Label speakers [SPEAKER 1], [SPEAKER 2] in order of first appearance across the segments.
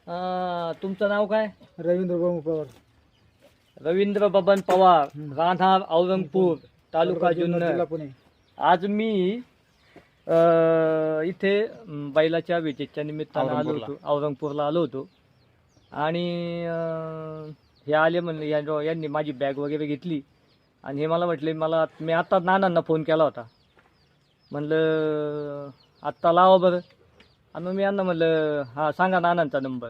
[SPEAKER 1] तुमचं नाव काय?
[SPEAKER 2] रवींद्र बाबू पवार.
[SPEAKER 1] रवींद्र बबन पवार, राहणार औरंगपूर, तालुका जुन्नर.
[SPEAKER 2] जिल्हा पुणे.
[SPEAKER 1] आज मी इथे बैलाच्या विजेच्या निमित्तानं आलो होतो, औरंगपूरला आलो होतो. आणि हे आले म्हणले, यांनी माझी बॅग वगैरे घेतली आणि हे मला म्हटले, मी आत्ता नानांना फोन केला होता, म्हणलं आत्ता लावा बरं. आणि मग मी यांना म्हणलं हां सांगा नानांचा नंबर.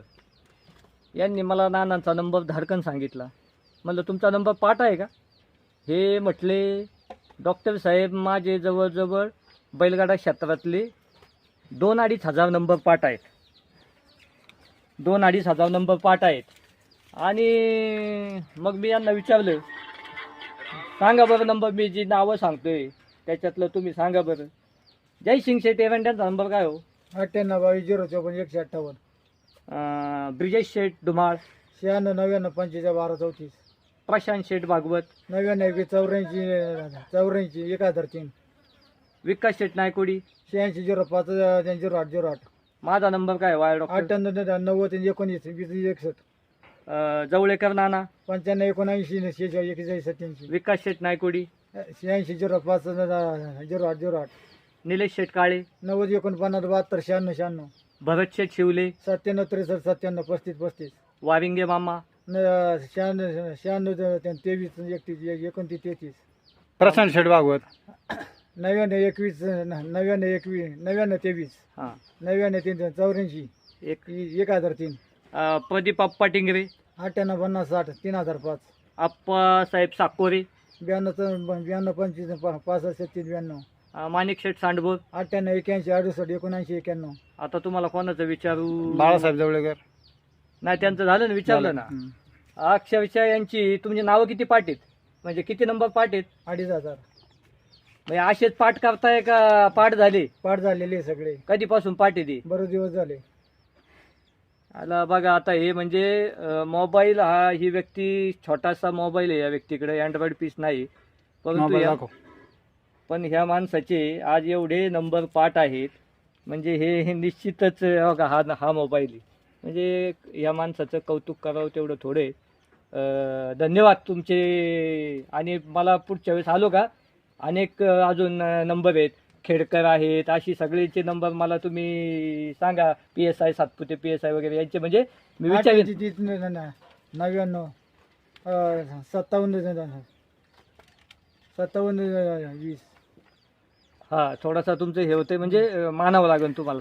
[SPEAKER 1] यांनी मला नानांचा नंबर धडकन सांगितला. म्हणलं तुमचा नंबर पाठ आहे का? हे म्हटले डॉक्टर साहेब माझे जवळजवळ बैलगाडा क्षेत्रातले 2-2.5 हजार नंबर पाठ आहेत. 2-2.5 हजार नंबर पाठ आहेत. आणि मग मी यांना विचारलं सांगा बरं नंबर, मी जी नावं सांगतोय त्याच्यातलं तुम्ही सांगा बरं. जयसिंग शेठ एरंड्यांचा नंबर काय हो?
[SPEAKER 2] 98-22-054-158.
[SPEAKER 1] ब्रिजेश शेठ धुमाळ,
[SPEAKER 2] 96-99-45-12-34.
[SPEAKER 1] प्रशांत शेठ भागवत,
[SPEAKER 2] 99-84-84-1003.
[SPEAKER 1] विकास शेठ नायकोडी.
[SPEAKER 2] 86-05-08-08.
[SPEAKER 1] माझा नंबर काय वाय डॉक्टर?
[SPEAKER 2] 98-90-19-20-61.
[SPEAKER 1] जवळेकर नाना,
[SPEAKER 2] 95-79-41-87.
[SPEAKER 1] विकास शेठ नायकोडी,
[SPEAKER 2] 86-05-08-08.
[SPEAKER 1] निलेश शेठ काळे,
[SPEAKER 2] 90-49-72-96-96.
[SPEAKER 1] भरत शेठ शिवले,
[SPEAKER 2] 97-63-97-35-35.
[SPEAKER 1] वारिंगे मामा,
[SPEAKER 2] 96-23-31-33.
[SPEAKER 3] प्रशांत शेठ भागवत,
[SPEAKER 2] 99-21-99-23.
[SPEAKER 1] हां
[SPEAKER 2] 99-3-84.
[SPEAKER 1] एक
[SPEAKER 2] 1003.
[SPEAKER 1] प्रदीप आप्पा टिंगरे,
[SPEAKER 2] 98-50-60-3005.
[SPEAKER 1] आप्पासाहेब साकोरे,
[SPEAKER 2] 92-95-65-93-92.
[SPEAKER 1] माणिक शेठ सांडभोर.
[SPEAKER 2] 98-81-68-79-91.
[SPEAKER 1] आता तुम्हाला कोणाचं विचारू?
[SPEAKER 3] बाळासाहेब जवळेकर.
[SPEAKER 1] नाही त्यांचं झालं ना, विचारलं ना. अक्षरशः यांची तुमची नावं किती पाठ आहेत, म्हणजे किती नंबर पाठ आहेत?
[SPEAKER 2] 2,500
[SPEAKER 1] म्हणजे असेच पाठ करताय का पाठ झाले?
[SPEAKER 2] पाठ झालेले सगळे.
[SPEAKER 1] कधीपासून पाठ येते?
[SPEAKER 2] बरेच दिवस झाले.
[SPEAKER 1] आला बघा. आता हे म्हणजे मोबाईल हा, ही व्यक्ती छोटासा मोबाईल आहे या व्यक्तीकडे, अँड्रॉइड पीस नाही. परंतु पण ह्या माणसाचे आज एवढे नंबर पाठ आहेत, म्हणजे हे निश्चितच बघा हा मोबाईल आहे. म्हणजे ह्या माणसाचं कौतुक करावं तेवढं थोडे. धन्यवाद तुमचे. आणि मला पुढच्या वेळेस आलो का अनेक अजून नंबर आहेत, खेडकर आहेत, अशी सगळीचे नंबर मला तुम्ही सांगा. PSI सातपुते PSI वगैरे यांचे, म्हणजे मी विचारेन.
[SPEAKER 2] 99-57-20.
[SPEAKER 1] हां थोडासा तुमचं हे होते, म्हणजे मानावं लागेल तुम्हाला.